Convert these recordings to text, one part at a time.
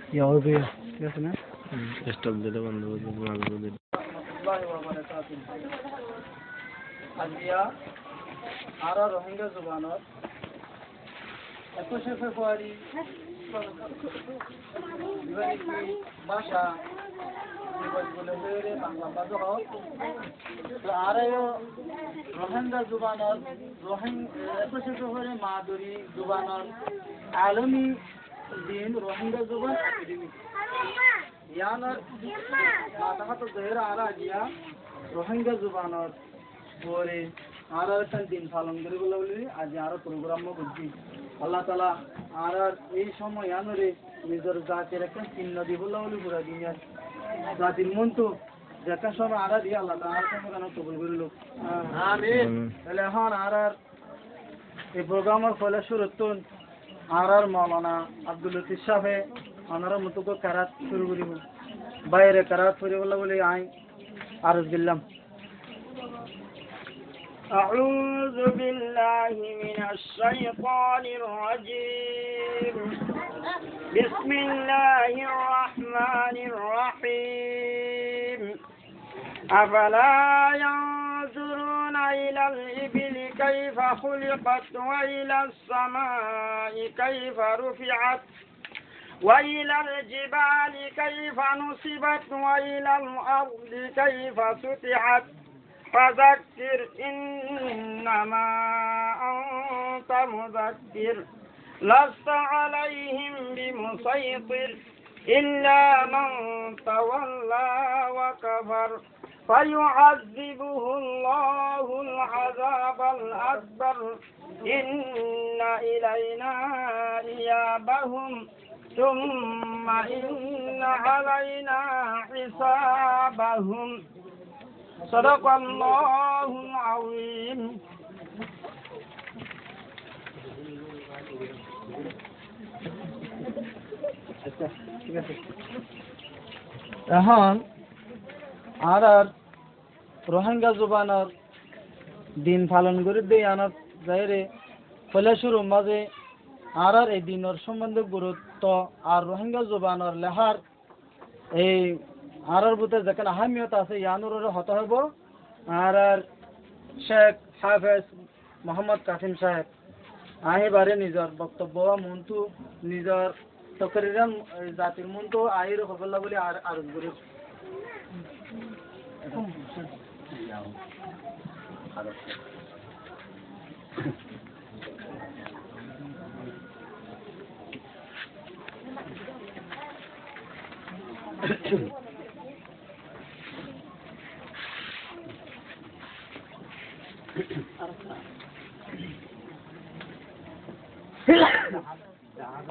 হবে ঠিক আছে না স্টপ দিলে বন্ধ করে দিলে মাঝে দিলে আজিয়া আর রোহিঙ্গা জুবানত 21 ফেব্রুয়ারি ভাষা বলে হয়ে বাংলা বাজার আর রোহিঙ্গা জুবানত 21 ফেব্রুয়ারি মাদুরি জুবানত আলমী দিন রোহিঙ্গা জুবান একাডেমি ইয়ানার মাতাহাত জহির আর আজিয়া রোহিঙ্গা জুবানত পরে আর একটা দিন পালন করে বলে আজ আর প্রোগ্রাম করছি আল্লাহ তালা আর এই সময় আনরে নিজের জাতির একটা চিহ্ন দিব বলে পুরা দুনিয়ার জাতির মন তো যেটা সময় আর দিয়ে আল্লাহ তালা সময় কেন কবুল করিল তাহলে এখন আর এই প্রোগ্রামের ফলে শুরুতুন আর মৌলানা আব্দুল লতিফ সাহেবে ওনারা মতো কারাত শুরু করিব বাইরে কারাত করে বলে আই আরজ দিলাম أعوذ بالله من الشيطان الرجيم بسم الله الرحمن الرحيم أفلا ينظرون إلى الإبل كيف خلقت وإلى السماء كيف رفعت وإلى الجبال كيف نصبت وإلى الأرض كيف سطحت فذكر إنما أنت مذكر لست عليهم بمسيطر إلا من تولى وكفر فيعذبه الله العذاب الأكبر إن إلينا إيابهم ثم إن علينا حسابهم صدق الله العظيم এখন আর রোহিঙ্গা জুবানের দিন পালন করে দিয়ে আনার যাইরে ফলে শুরু মাঝে আর এই দিনের সম্বন্ধে গুরুত্ব আর রোহিঙ্গা জুবানের লেহার এই আর বুতে যেখানে আহমিয়ত আছে ইয়ানুর হতে হব আর শেখ হাফেজ মোহাম্মদ কাসিম সাহেব আহিবারে নিজের বক্তব্য মনটু নিজের তকরিরান জাতির মনটু আহির হবল্লা বলে আর আরজ করে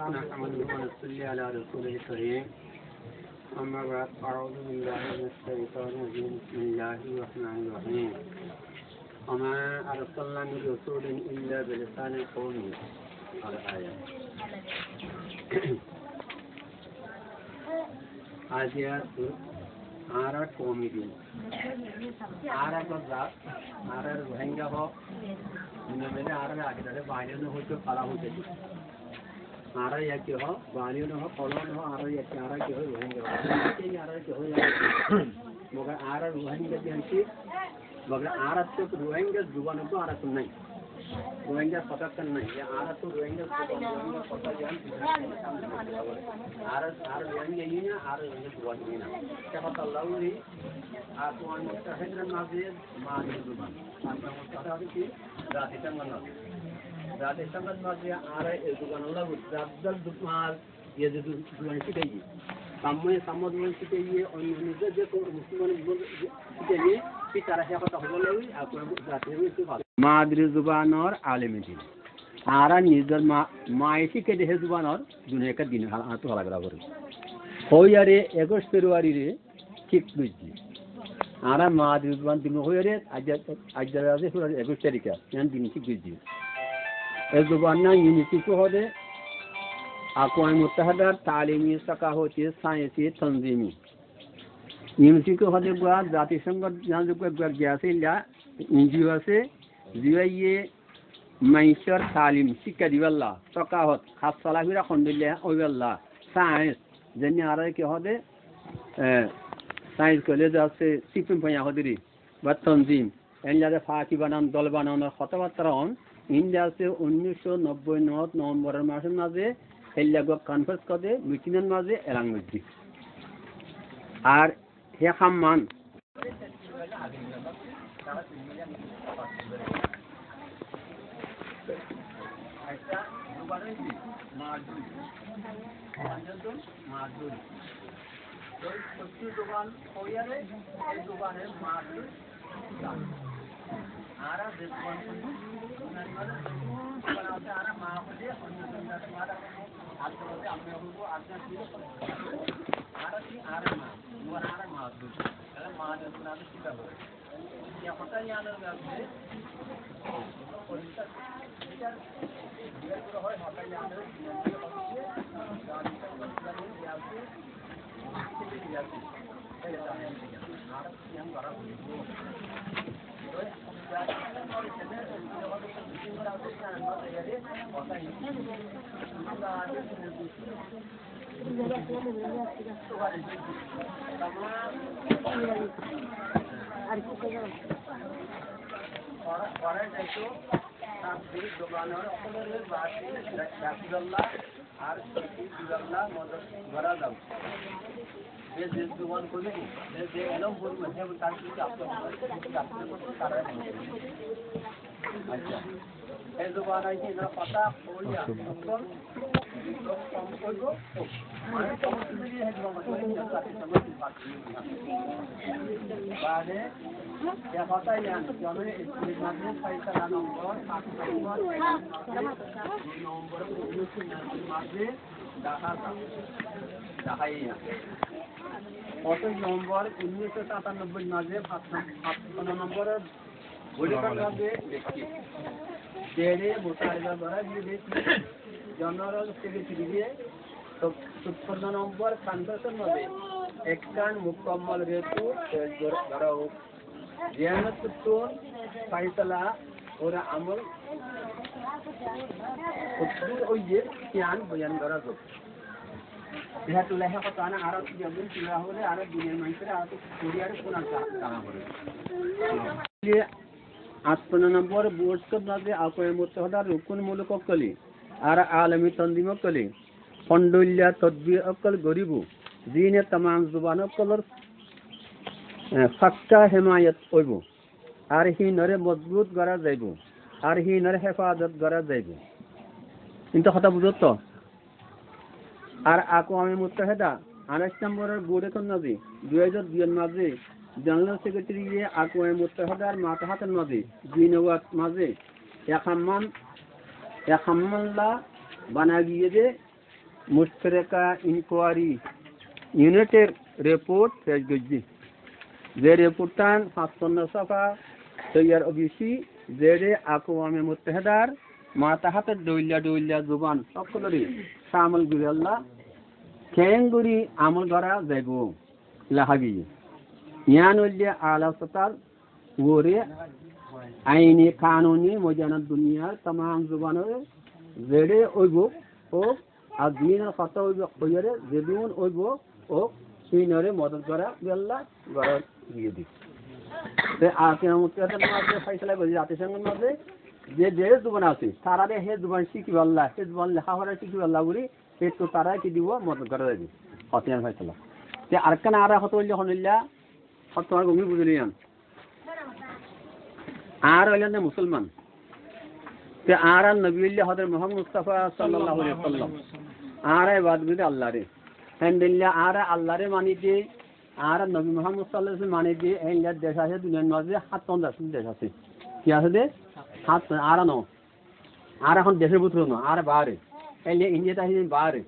نحمده ونصلي على رسوله الكريم أما بعد أعوذ بالله من الشيطان الرجيم بسم الله الرحمن الرحيم وما أرسلنا من رسول إلا بلسان قومه الآية آيات आरा कॉमेडी आरा का जात आरा रोहिंग्या हो मैंने आरा आगे जाते बालियों ने हो तो फला होते आरा या क्यों हो बालियों ने हो फलों ने हो आरा या क्या आरा क्यों हो रोहिंग्या हो आरा क्यों हो मगर आरा रोहिंग्या की हंसी मगर आरा तो रोहिंग्या जुबान तो आरा तो नहीं रोहिंग्या पता कर नहीं ये आरा तो रोहिंग्या पता जान आरा आरा रोहिंग्या ये ना आरा रोहिंग्या जुबान ये ना क्या पता लाऊरी आपको अनमोटा है ना माज़े माज़े जुबान आपका मुस्ताद है कि जाति संगत माज़े आरा जुबान वाला ज़्यादा दुश्मन ये जो जुबान की कही सामने जुबान की कही है और निज़ जो मुस्लिमान जुबान की कही कि तरह से पता हो लाऊरी आपको जाति में इसे मादरी जुबान और आलमी दिन आरा निजर मायसी के देह जुबान और दुनिया का दिन तो अलग अलग हो यारे 21 फरवरी रे ठीक बुझी आरा मादरी जुबान दिन हो यारे आज से पूरा 21 तारीख यान दिन ठीक बुझी ए जुबान ना यूनिटी को हो दे अक़वाम मुत्तहिदा तालीमी सकाफती साइंसी तंजीमी यूनिटी को हो दे जाति संघ जान जो गैसे ला एनजीओ से जिवाइए मैशर तालीम शिक्षा दिवल्ला सकाफत खास सलाहिरा खंडिल्ला ओइवल्ला साइंस যেন আর কি হবে সায়েন্স কলেজ আছে সিপিএম পাইয়া হদিরি বা তনজিম এনলাদে ফাঁকি বানান দল বানানোর কথাবার্তা হন ইন্ডিয়া আছে 1990 নভেম্বরের মাসের মাঝে হেল্লাগ কনফারেন্স করে মিটিংয়ের মাঝে এলাং হয়েছি আর হে খাম্মান দোকান এই দোকানের মাছ আর আর মা হলে অন্য আমি বলবো আপনার আর কি আর মা আর মাছ তাহলে মা যখন আমি চিন্তা করি কথাই আনার ব্যাপারে হয় হঠাৎ আনার আর ধরা যাও যে দোকান করি যে এলাম বলবো তার কিছু আপনার আচ্ছা এই দোকান আছে না পাতা করিয়া কম করবো মানে সমস্ত মিলিয়ে বাদে কথাই জান জনের স্কুলের মাধ্যমে পয়সা নম্বর নম্বর মাঝে দেখাই না 25 নভেম্বর 1997 মাঝে 55 নম্বরের বৈঠকের মধ্যে দেখি তেরে মোতায়েন করা দেখি জেনারেল সেক্রেটারি দিয়ে 56 নম্বর কনফারেন্সের মধ্যে একখান মুকম্মল রেতু ধরাও জিয়ানতুন ফয়সালা ওরা আমল ওই যে জ্ঞান বয়ান করা তো যেহেতু লেখা কথা না আরো যেমন চিন্তা হলে আরো দুনিয়ার মানুষের আরো কোরিয়ার কোন কামা করে 58 নম্বর বোর্ডসব মাঝে আকয়ে মুত্তাহাদা রুকুনমূলক কলি আর আলমী তনজিম কলি ফন্ডুল্লা তদবির অকল গরিবু দিনে तमाम जुबान অকলর ফাক্কা হিমায়ত হইব আর হিনরে মজবুত করা যাইব আর হিনরে হেফাজত করা যাইব কিন্তু কথা বুঝত আর আকওয়ামে মুত্তাহিদা 28 নম্বরের বোর্ডে কোন নাজি 2002 মাঝে জেনারেল সেক্রেটারি আকওয়ামে মুত্তাহিদার মাতাহাতের মাঝে জিনওয়াত মাঝে একাম্মাল্লা বানা গিয়ে যে মুশতারাকা ইনকোয়ারি ইউনিটের রিপোর্ট পেশ করছি যে রিপোর্টটান 55 সাফা তৈয়ার অবিসি যে আকওয়ামে মুত্তাহিদার মাতাহাতের দৌলিয়া জুবান সকলেরই শামিল গুরুল্লাহ কেঙ্গুরি আমল করা যাইব লাহাগি ইয়ান উল্লিয়া আলা সতার ওরে আইনি কানুনি মজানাত দুনিয়ার तमाम जुबाনের জেডে ওইব ও আর দিনের কথা ওইব কইরে যেদিন ওইব ও সিনরে মদত করা আল্লাহ গড় দিয়ে দি তে আকে মুত্তাহাদের মাঝে ফয়সালা করে জাতিসংঘের মাঝে যে জুবান আছে তারারে হে জুবান শিখি আল্লাহ হে জুবান লেখা পড়া শিখি আল্লাহ বলি এই তো তারা কি দিব মদত করা যাবে হতিয়ান ফয়সালা তে আরকান আর হতো হইলে হনিল্লা হতমার গমি বুঝলিয়ান আর হইলেন মুসলমান তে আর নবীউল্লাহ হযরত মুহাম্মদ মুস্তাফা সাল্লাল্লাহু আলাইহি ওয়াসাল্লাম আর ইবাদত বিদে আল্লাহ রে হেন্দিল্লা আর আল্লাহ রে মানি দি আর নবী মুহাম্মদ সাল্লাল্লাহু আলাইহি ওয়াসাল্লাম মানি দি এই দেশ আছে দুনিয়ার মাঝে 7 দেশ আছে কি আছে দে হাত আর ন আর এখন দেশের ভিতরে না আর বাইরে হেলে ইন্ডিয়াতে আছে বাইরে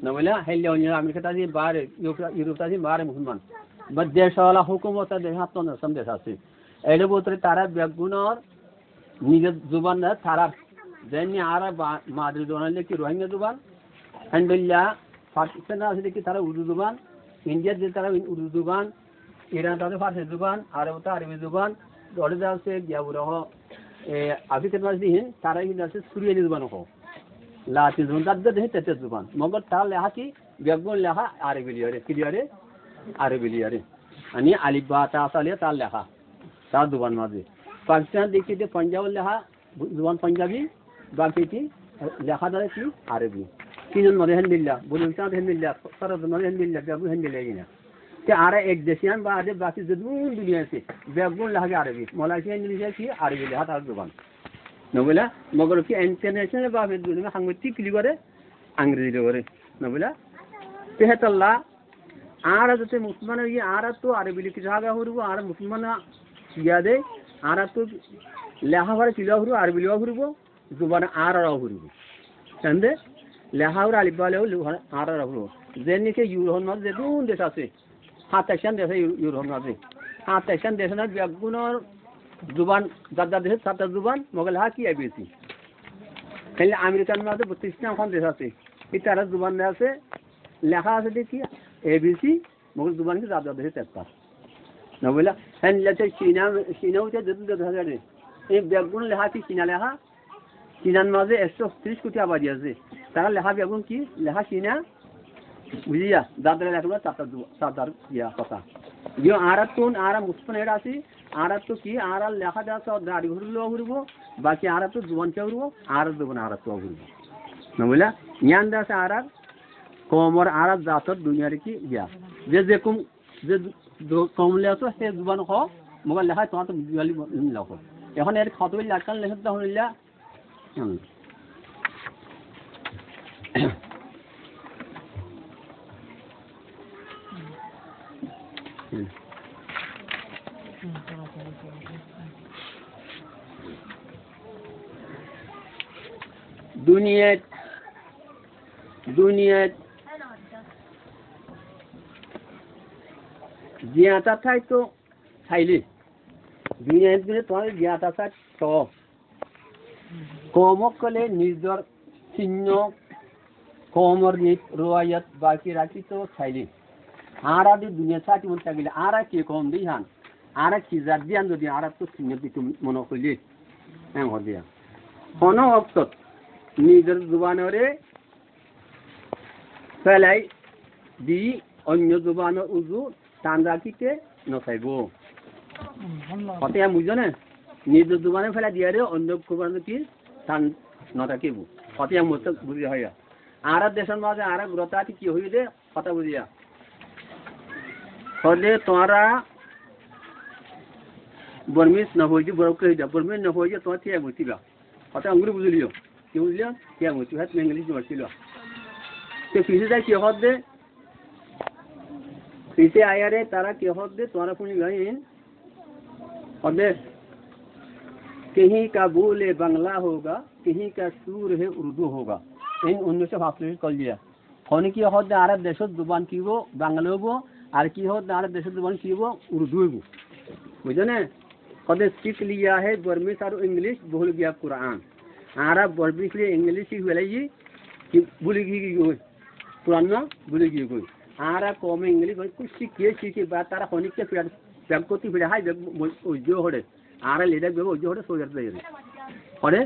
না বলে হেলে অন্য আমেরিকাতে আছে বাইরে ইউরোপতে আছে বাইরে মুসলমান বাদ দেশওয়ালা হুকুমত দেশ 7 দেশ আছে এর ভিতরে তারা বেগুনর নিজের জুবান না তারা যেনি আর মাদ্রি দোনালে কি রোহিঙ্গা জুবান হেন্ডিল্লা পাকিস্তান আছে কি তারা উর্দু জুবান ইন্ডিয়ার যে তারা উর্দু জুবান ইরান তাদের ফার্সি জুবান আরবতে আরবি জুবান দরে আছে গিয়াবুরহ আফ্রিকার মাঝদিন তারা কিন্তু আছে সুরিয়ানি জুবান হো লাতি জুবান তাদের দেহে তেতে জুবান মগর তার লেহাতি বেগুন লেখা আরবি লিয়ারে ক্লিয়ারে আরবি লিয়ারে आणि अलिफ बा ता साले तार লেখা তার জুবান মাঝে পাকিস্তান দেখতে পাঞ্জাব লেখা জুবান পাঞ্জাবি বাকিটি লেখা ধরে কি আরবি তিনজন মধ্যে হেন্দিল্লা বলুস্তান হেন্দিল্লা সারা মধ্যে হেন্দিল্লা বেগুন হেন্দিল্লা কিনা তে আর এক দেশিয়ান বা আদে বাকি জুন দুনিয়া আছে বেগুন লেখা আরবি মালয়েশিয়া ইংলিশে কি আরবি লেখা তার জুবান নবলা মগর কি ইন্টারন্যাশনাল বা দুনিয়া সাংগঠনিক কি করে ইংরেজি করে নবলা তেহতাল্লাহ আর যাতে মুসলমান হয়ে আর তো আরবি লিখে জায়গা হরব আর মুসলমান ইয়াদে আর তো লেখাপড়া চিলা হরব আরবি লিখা হরব জুবান আর হরব কেন্দে লেখাপড়া আলিফ বা লেখা আর হরব যেনিকে ইউরোপ মাঝে যেদুন দেশ আছে 27 দেশ ইউরোপ মাঝে 27 দেশ না বেগুনের জুবান যার দেশে 7টা জুবান মগল হা কি আইবিসি তাহলে আমেরিকান মাঝে 32টা এখন দেশ আছে এই তারা জুবান আছে লেখা আছে দেখি एबीसी मगर जुबान की ज़्यादा देते हैं ना बोला हैं लेते चीना उसे जरूर जरूर है ये बेगुन लेहा की चीना लेहा चीना माजे 130 कुछ आबादी है तारा लेहा बेगुन की लेहा चीना बुझिया ज़्यादा लेहा तो सादार किया पता जो आरा मुस्पन है रासी आरा तो की आरा लेहा जा सौ दारी हुरलो हुरबो बाकी आरा तो जुबान क्या हुरबो आरा जुबान आरा तो हुरबो ना बोला न्यान दास आरा কমর আরব জাতর দুনিয়ার কি গিয়া যে যে কম যে কমলে আছে সে জুবান খ মোবাইল লেখা তোমার তো বিয়ালি লেখ এখন এর খতবি লাকাল লেখা তো হইলা দুনিয়া জিয়াতা থাই তো থাইলে দুনিয়াত গেলে তোমার জিয়াতা থাই তো কমক কলে নিজর চিহ্ন কমর নিত রওয়ায়াত বাকি রাখি তো থাইলে আর আদি দুনিয়া সাথে মন থাকলে আর কি কম দি হান আর কি জাদিয়ান যদি আর তো চিহ্ন দিতে মনে কইলে হ্যাঁ হদিয়া কোন অক্ত নিজর জুবানরে ফেলাই দি অন্য জুবানের উজু টান রাখিতে নথাইব কত বুঝো নিজ জুবানে ফেলা দিয়ে অন্য জুবানে কি টান নথাকিব কত মতো বুঝি হয় আর দেশের মাঝে আর গ্রতাটি কি হই দে কথা বুঝিয়া হলে তোমরা বর্মিস না হইছে বরক হই যা বর্মিস না হইছে তোমার কি বুঝিবা কথা আঙ্গুরি বুঝলিও কি বুঝলিও কি বুঝি হাত ইংলিশ বুঝছিল तो पीछे जाए क्या होते पीछे आया रे तारा क्या होते तुम्हारा पुनी गए और दे कहीं का बोले बंगला होगा कहीं का सूर है उर्दू होगा इन 19 फासले कर लिया होने की होते आरब देशों जुबान की वो बांग्ला वो आर की होते आरब देशों जुबान की वो उर्दू वो बुझे ना कद सीख लिया है बर्मीस और इंग्लिश भूल गया कुरान आरब बर्मीस लिए इंग्लिश ही हुआ कि भूल गई कुरान ना भूल गई कोई आरा कौम इंग्लिश कुछ सीखे बात तारा होने के फिर बेगकोती फिर हाय जो होड़े आरा लीडर बेगो जो होड़े सो जाते हैं होड़े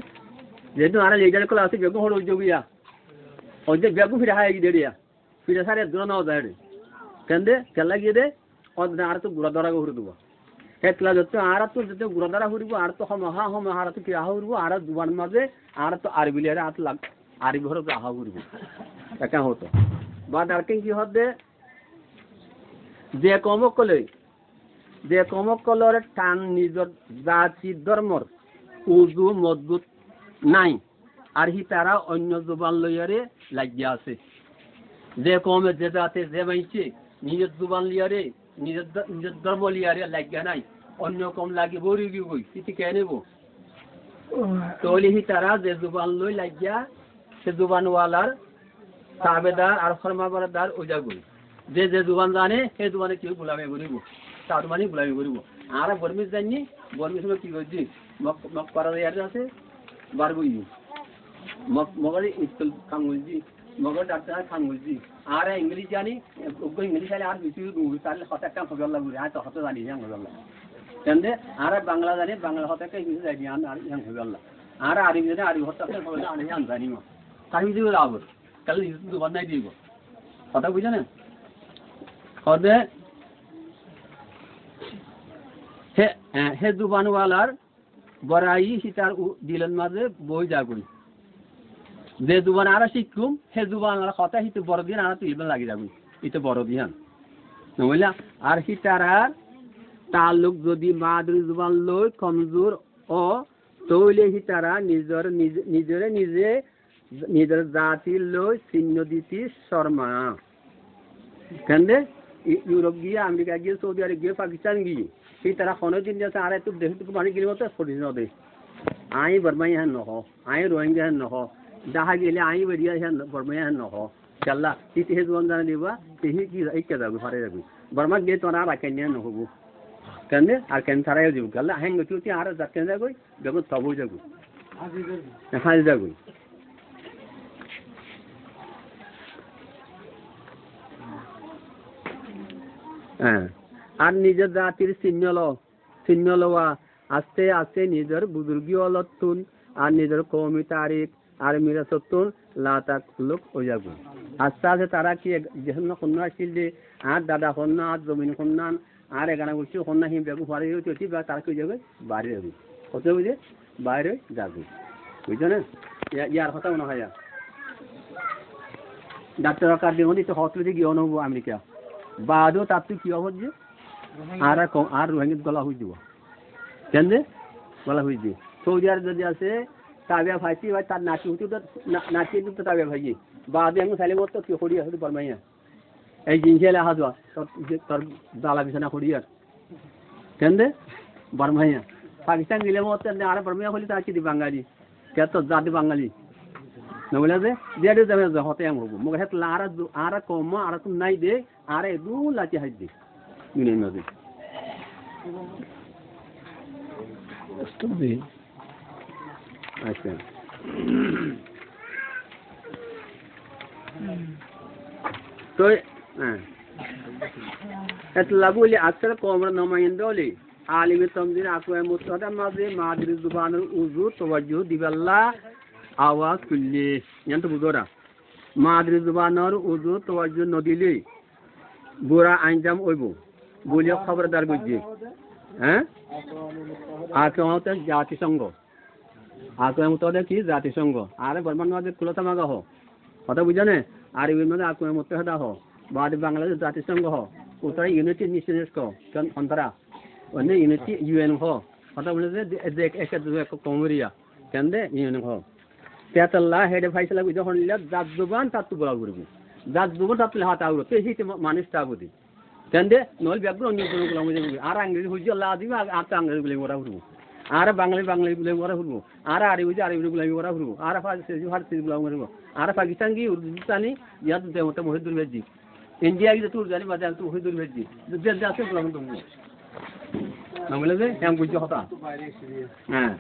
जेतु आरा लीडर को लासे बेगो होड़े जो गया और जब बेगो फिर हाय की देरिया फिर सारे दोनों होता है कंदे चला गया दे और आरा तो गुरादारा को हुरदुआ हेतला जत्ते आरा तो जत्ते गुरादारा हुरबो आरा तो हम आरा तो क्या हुरबो आरा जुबान माजे आरा तो आरबी लेरा आत लाग आरबी हरो तो आहा हुरबो क्या होता बाद आरके की होते যে কমক কলরে টান নিজর জাতি ধর্মর উজু মজবুত নাই আর হি তারা অন্য জুবান লইয়ারে লাগিয়া আছে যে কমে যে জাতে যে মাইছে নিজের জুবান লিয়ারে নিজের ধর্ম লিয়ারে লাগিয়া নাই অন্য কম লাগি বড়ি গই কি কে নেব তোলি হি তারা যে জুবান লই লাগিয়া সে জুবান ওয়ালার তাবেদার আর ফরমাবরদার ওজাগুই যে যে জুবান জানে সেই জুবানে কি গোলামি করিব তার মানে গোলামি করিব আর বর্মিস জানি বর্মিস কি করছি মক পারা ইয়ার আছে বারবই মগর স্কুল কাম হইছি মগর ডাক্তার কাম হইছি আর ইংলিশ জানি ওগো ইংলিশ আলে আর বেশি তাহলে হঠাৎ কাম হবে আল্লাহ বুঝে আর তো হঠাৎ জানি জান হবে আল্লাহ কেনদে আর বাংলা জানি বাংলা হঠাৎ কাই কিছু জানি আর জান হবে আল্লাহ আর আরবি জানি আরবি হঠাৎ হবে আর জান জানি মা তাই দিও আবার কাল জুবান নাই দিব কথা বুঝে না কদে হে জুবানওয়ালার বড়াই সীতার দিলেন মাঝে বই যাগুই যে জুবান আর শিখুম হে জুবানওয়ালা কথা হিতে বড় দিন আর তুলবেন লাগি যাগুই এটা বড় দিন বুঝলা আর সীতারার তালুক যদি মাদ্রি জুবান লই কমজোর ও তৈলে সীতারা নিজের জাতি লই চিহ্ন দিতি শর্মা কেন ইউরোপ গিয়ে আমেরিকা গিয়ে সৌদি আরব গিয়ে পাকিস্তান গিয়ে সেই তারা কোনো দিন যাচ্ছে আর একটু দেশ পানি গেলে মতো সরি নদে আই বর্মাই হ্যাঁ নহ আই রোহিঙ্গা হ্যাঁ নহ যাহা গেলে আই বেরিয়া হ্যাঁ বর্মাই হ্যাঁ নহ চাল্লা তিতি হে জোয়ান জানা দিবা তিহি কি ইকে যাবি ফারে যাবি বর্মা গিয়ে তোরা রাখেন নিয়ে নহবো কেন আর কেন ছাড়াই যাব কাল্লা হ্যাঁ তুই আর যাচ্ছেন যাবি দেখো সবই যাবি হাজি যাবি হ্যাঁ আর নিজের জাতির চিহ্ন লওয়া আস্তে আস্তে নিজের বুজুর্গীয় লতুন আর নিজের কৌমি তারিখ আর মিরাসতুন লাতাক লোক হয়ে যাবে আস্তে আস্তে তারা কি যেহেতু কন্যা আসছিল যে আর দাদা কন্যা আর জমিন কন্যান আর এগানা বলছি কন্যা হিম বেগু ফারে চলছি বা তারা কি যাবে বাইরে যাবে কত বুঝে বাইরে যাবে বুঝছো না ইয়ার কথা মনে হয় ডাক্তার কার্ডে মধ্যে তো হসপিটালে গিয়ে নহবো আমেরিকা বাদও তার তুই কি হচ্ছে আর রোহিঙ্গিত গলা হয়ে যাব কেন গলা হয়ে দিয়ে সৌদি আরব যদি আছে তাবিয়া ভাইছি ভাই তার নাচি হতে নাচি তো তাবিয়া ভাইজি বাদে আমি খাইলে মতো কি করি আসলে বর্মাইয়া এই জিনিস এলে আহা যাওয়া তোর দালা বিছানা করি আর কেন বর্মাইয়া পাকিস্তান গেলে মতো আর বর্মাইয়া হলে তার কি দি বাঙালি কে তো জাতি বাঙালি নবলে যে দিয়ে যাবে হতে আমি হবো মোক হেত আর কম আর নাই দে আর দু লাচি হাই দে মিনে নদী আচ্ছা তো এত লাগুলি আকসার কমর নমাইন্দা হলে আলিমে তমদিন আকওয়া মুস্তাদা মাঝে মাদ্রি জুবানুল উজু তাওয়াজ্জুহ দিবাল্লাহ আওয়াজ কুল্লি ইয়ান্ত বুঝোরা মাদ্রি জুবানুর উজু তাওয়াজ্জুহ নদিলে বুড়া আইনজাম হইব বলিয়া খবরদার বুঝি হ্যাঁ আকওয়াতে জাতিসংঘ আকওয়াতে কি জাতিসংঘ আরে বর্মান মাঝে কুলতা মাগা হ কথা বুঝানে আর এর মধ্যে আকওয়া মুত্তাহিদা হ বাদ বাংলাদেশ জাতিসংঘ হ উত্তর ইউনাইটেড নেশনস কো অন্তরা অন্য ইউনিটি ইউএন হ কথা বলে যে এক কমরিয়া কেন দে ইউএন হ তেতাল্লাহ হেডে ফাইসলা বুঝা হলিলা জাজবান তাতু বলা করব জাজবান তাতলে হাত আউর তে হিতে মানুষ তাবদি কেন দে নল ব্যাগগুলো অন্য কোনো গুলো মজে আর ইংরেজি হইছে আল্লাহ দিবা আর তা ইংরেজি বলে ওরা হরব আর বাঙালি বলে ওরা হরব আর আরবি হইছে আরবি বলে ওরা হরব আর ফারসি বলে ওরা হরব আর পাকিস্তান কি উর্দুস্তানি ইয়াত দেমতে মহিদুল ভেজি ইন্ডিয়া কি তুই জানি বাদে তুই মহিদুল ভেজি যে যে আছে বলা তুমি নমলে যে এম বুঝছো কথা হ্যাঁ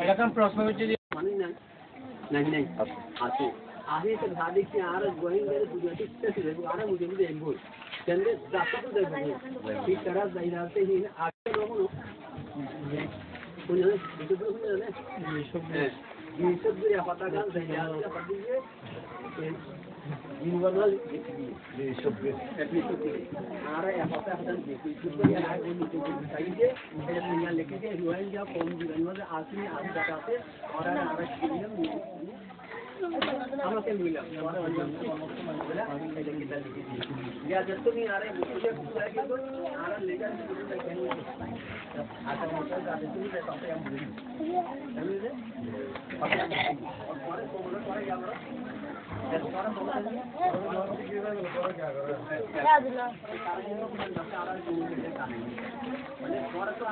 এরকম প্রশ্ন হচ্ছে যে মানে নাই আছে আগে তো দাদি কি আর গোহিঙ্গের বুঝাতে ছিল আর মুঝে বুঝে এম বল কেন যাতে তো দেখো ঠিক তারা যাইরাতে হি আগে লোক শুনে এটা তো শুনে এই সব দিয়ে পাতা গান যাইরাতে পাতি দিয়ে ইনভার্নাল এই সব আর এই পাতা হাতান দেখি শুধু আর ওই নিচে চাইছে এটা নিয়ে লিখে যে রোহিঙ্গা কম জীবন মধ্যে আসলে আর জায়গাতে আর আমাকে মিলাম या जब तुम आ रहे मुझे पूरा के तो आ रहा लेकर आता मोटर जाते तुम पे पापे हम बोली समझे और हमारे को बोलो तुम्हारे क्या करो जब तुम्हारा बोलते हैं क्या दिला मैंने तुम्हारा तो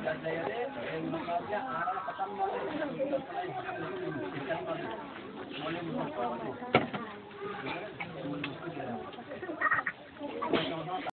Jadi,